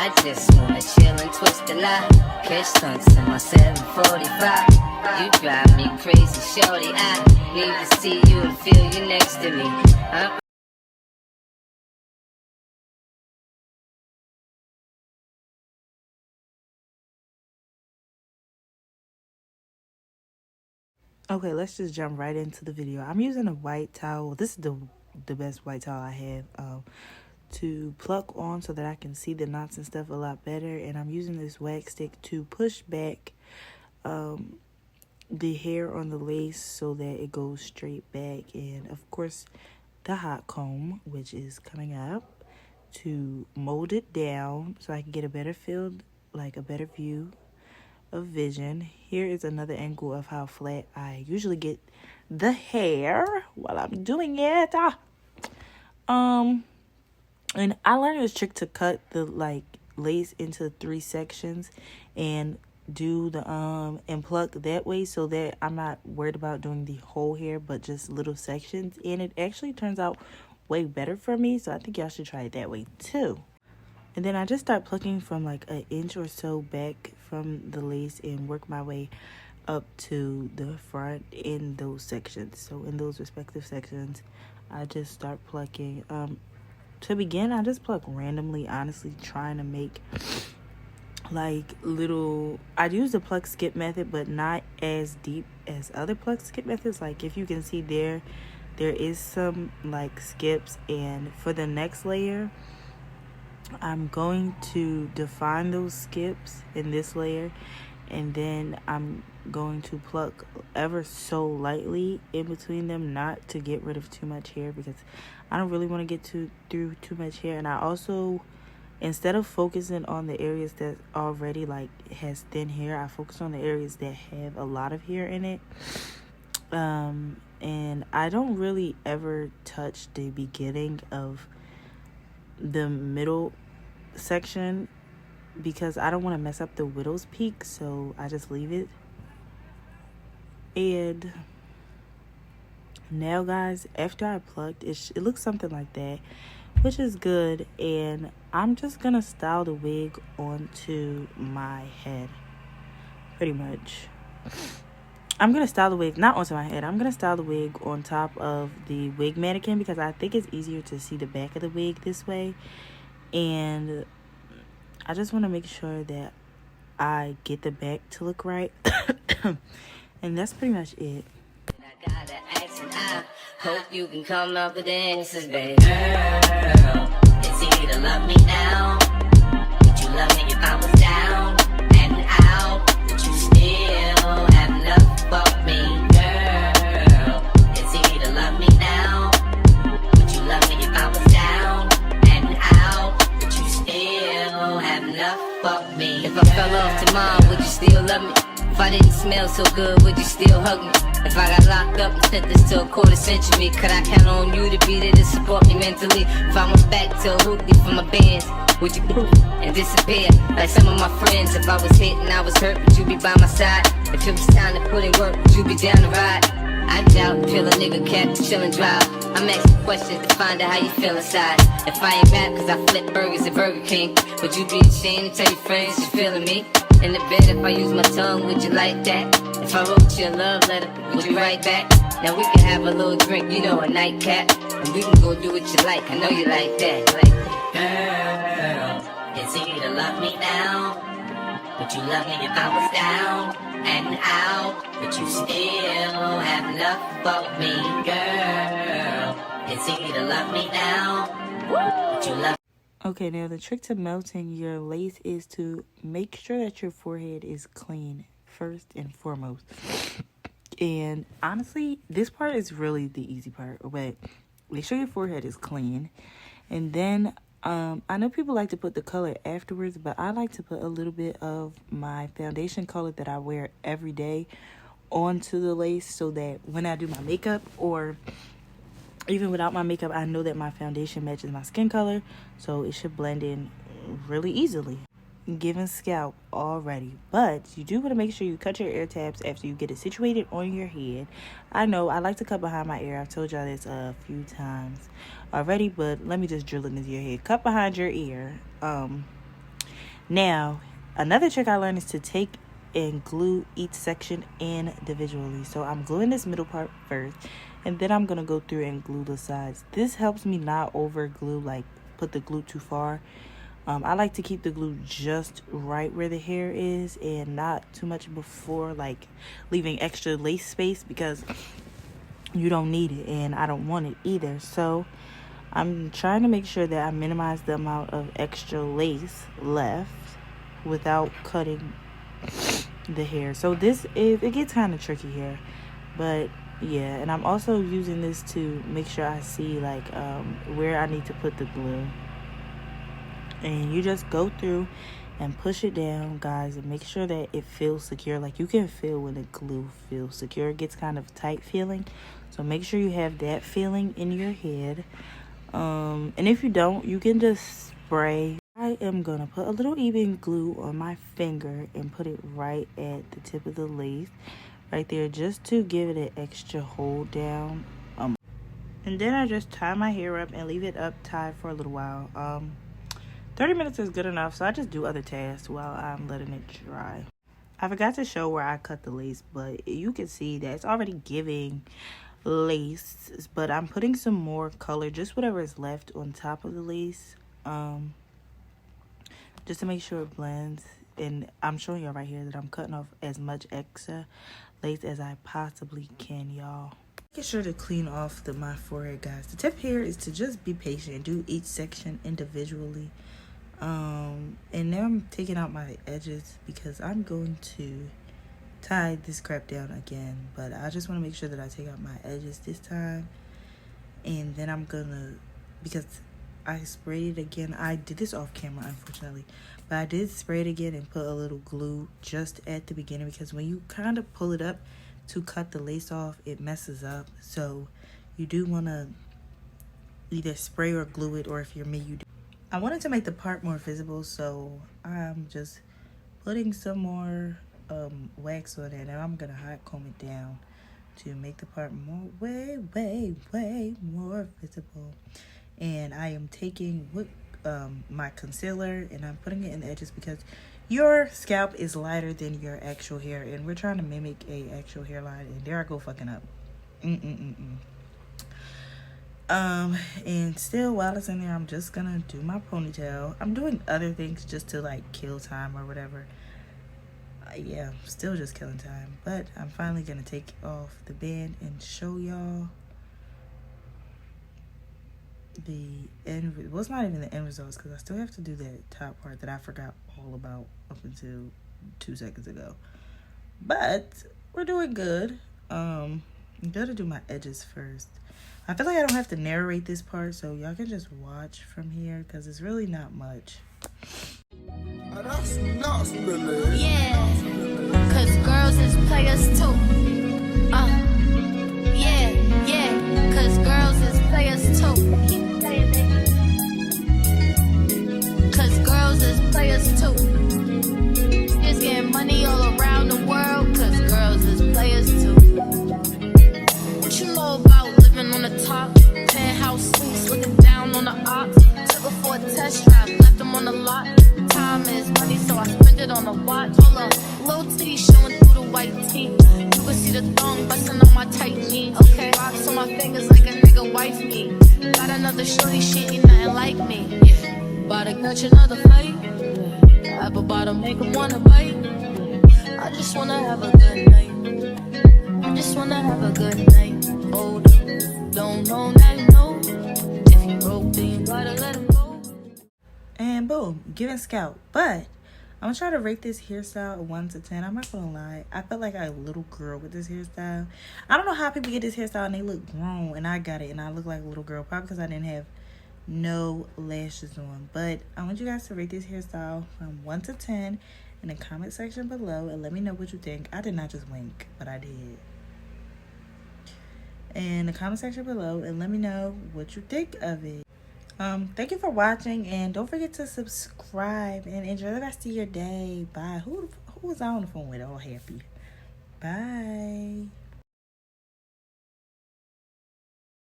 I just wanna chill and twist the lot. Catch stunts in my 745. You drive me crazy, shorty. I need to see you and feel you next to me. Okay, let's just jump right into the video. I'm using a white towel. This is the best white towel I have to pluck on so that I can see the knots and stuff a lot better. And I'm using this wax stick to push back the hair on the lace so that it goes straight back. And of course, the hot comb, which is coming up, to mold it down so I can get a better feel, like a better view of vision. Here is another angle of how flat I usually get the hair while I'm doing it. And I learned this trick to cut the lace into 3 sections and do the and pluck that way so that I'm not worried about doing the whole hair but just little sections, and it actually turns out way better for me, so I think y'all should try it that way too. And then I just start plucking from like an inch or so back from the lace and work my way up to the front in those sections. So in those respective sections, I just start plucking. To begin, I just pluck randomly, honestly, trying to make like little, I'd use the pluck skip method, but not as deep as other pluck skip methods. Like if you can see there is some like skips, and for the next layer, I'm going to define those skips in this layer, and then I'm going to pluck ever so lightly in between them, not to get rid of too much hair because I don't really want to get through too much hair. And I also, instead of focusing on the areas that already like has thin hair, I focus on the areas that have a lot of hair in it. And I don't really ever touch the beginning of the middle section because I don't want to mess up the widow's peak, so I just leave it. And now guys, after I plucked it looks something like that, which is good. And I'm just gonna style the wig onto my head pretty much. I'm gonna style the wig not onto my head, I'm gonna style the wig on top of the wig mannequin because I think it's easier to see the back of the wig this way. And I just want to make sure that I get the back to look right. And that's pretty much it. I gotta ask, and I hope you can come up with answers, baby. Girl, it's easy to love me now. Would you love me if I was down and out? Would you still have enough for me? Girl, it's easy to love me now. Would you love me if I was down and out? Would you still have enough for me? If I fell off tomorrow, would you still love me? If I didn't smell so good, would you still hug me? If I got locked up and sentenced to a quarter century, could I count on you to be there to support me mentally? If I went back to a hoopty for my bands, would you poof and disappear like some of my friends? If I was hit and I was hurt, would you be by my side? If it was time to put in work, would you be down to ride? I doubt, peel a nigga cap to chill and drive. I'm asking questions to find out how you feel inside. If I ain't rap cause I flip burgers at Burger King, would you be ashamed to tell your friends you're feeling me? In the bed, if I use my tongue, would you like that? If I wrote you a love letter, would you write back? Now we can have a little drink, you know, a nightcap, and we can go do what you like. I know you like that. Girl, it's easy to love me now. Would you love me if I was down and out? Would you still have enough for me? Girl, it's easy to love me now. Would you love? Okay, now the trick to melting your lace is to make sure that your forehead is clean first and foremost. And honestly, this part is really the easy part, but make sure your forehead is clean. And then I know people like to put the color afterwards, but I like to put a little bit of my foundation color that I wear every day onto the lace so that when I do my makeup, or even without my makeup, I know that my foundation matches my skin color, so it should blend in really easily. Giving scalp already, but you do want to make sure you cut your ear tabs after you get it situated on your head. I know I like to cut behind my ear. I've told y'all this a few times already, but let me just drill it into your head. Cut behind your ear. Now, another trick I learned is to take and glue each section individually. So I'm gluing this middle part first, and then I'm gonna go through and glue the sides. This helps me not over glue, like put the glue too far. I like to keep the glue just right where the hair is and not too much before, like leaving extra lace space, because you don't need it and I don't want it either. So I'm trying to make sure that I minimize the amount of extra lace left without cutting the hair. So it gets kind of tricky here, but yeah. And I'm also using this to make sure I see like where I need to put the glue. And you just go through and push it down, guys, and make sure that it feels secure. Like you can feel when the glue feels secure. It gets kind of tight feeling, so make sure you have that feeling in your head. And if you don't, you can just spray. I am gonna put a little even glue on my finger and put it right at the tip of the lace right there, just to give it an extra hold down. And then I just tie my hair up and leave it up tied for a little while. 30 minutes is good enough, so I just do other tasks while I'm letting it dry. I forgot to show where I cut the lace, but you can see that it's already giving lace, but I'm putting some more color, just whatever is left on top of the lace, just to make sure it blends. And I'm showing y'all right here that I'm cutting off as much extra lace as I possibly can, y'all. Make sure to clean off my forehead, guys. The tip here is to just be patient and do each section individually. And now I'm taking out my edges because I'm going to tie this crap down again, but I just want to make sure that I take out my edges this time. And then I'm gonna, because I sprayed it again, I did this off camera unfortunately, but I did spray it again and put a little glue just at the beginning, because when you kind of pull it up to cut the lace off, it messes up. So you do want to either spray or glue it, or if you're me, you do. I wanted to make the part more visible, so I'm just putting some more wax on it, and I'm gonna hot comb it down to make the part more way more visible. And I am taking my concealer and I'm putting it in the edges, because your scalp is lighter than your actual hair, and we're trying to mimic a actual hairline, and there I go fucking up. And still, while it's in there, I'm just gonna do my ponytail. I'm doing other things just to like kill time or whatever. Yeah, still just killing time, but I'm finally gonna take off the band and show y'all the end. Well, it's not even the end results, because I still have to do that top part that I forgot all about up until 2 seconds ago. But we're doing good. I'm gonna do my edges first. I feel like I don't have to narrate this part, so y'all can just watch from here, because it's really not much. That's nuts, Billy. Yeah, cause girls is players too. Yeah, cause girls is players too. Cause girls is players too. Just getting money all around the world, cause girls is players too. What you know about living on the top? Penthouse suites, looking down on the ops. Took her for a test drive, left them on the lot. Time is money, so I spend it on a watch. Hold up, little titty showing through the white tee. You can see the thong busting on my tight knee. Okay, rocks on my fingers like a nigga wife me. Got another shorty, she ain't nothing like me. Yeah, about to catch another fight. Apple bottom make him wanna bite. I just wanna have a good night. I just wanna have a good night. Hold up, don't know, now you know. If you broke, then you gotta let him go. And boom, giving scalp. But I'm gonna try to rate this hairstyle a 1 to 10. I'm not gonna lie, I felt like a little girl with this hairstyle. I don't know how people get this hairstyle and they look grown, and I got it and I look like a little girl, probably because I didn't have no lashes on. But I want you guys to rate this hairstyle from 1 to 10 in the comment section below, and let me know what you think. I did not just wink, but I did. In the comment section below, and let me know what you think of it. Thank you for watching, and don't forget to subscribe, and enjoy the rest of your day. Bye. Who was I on the phone with all happy? Bye.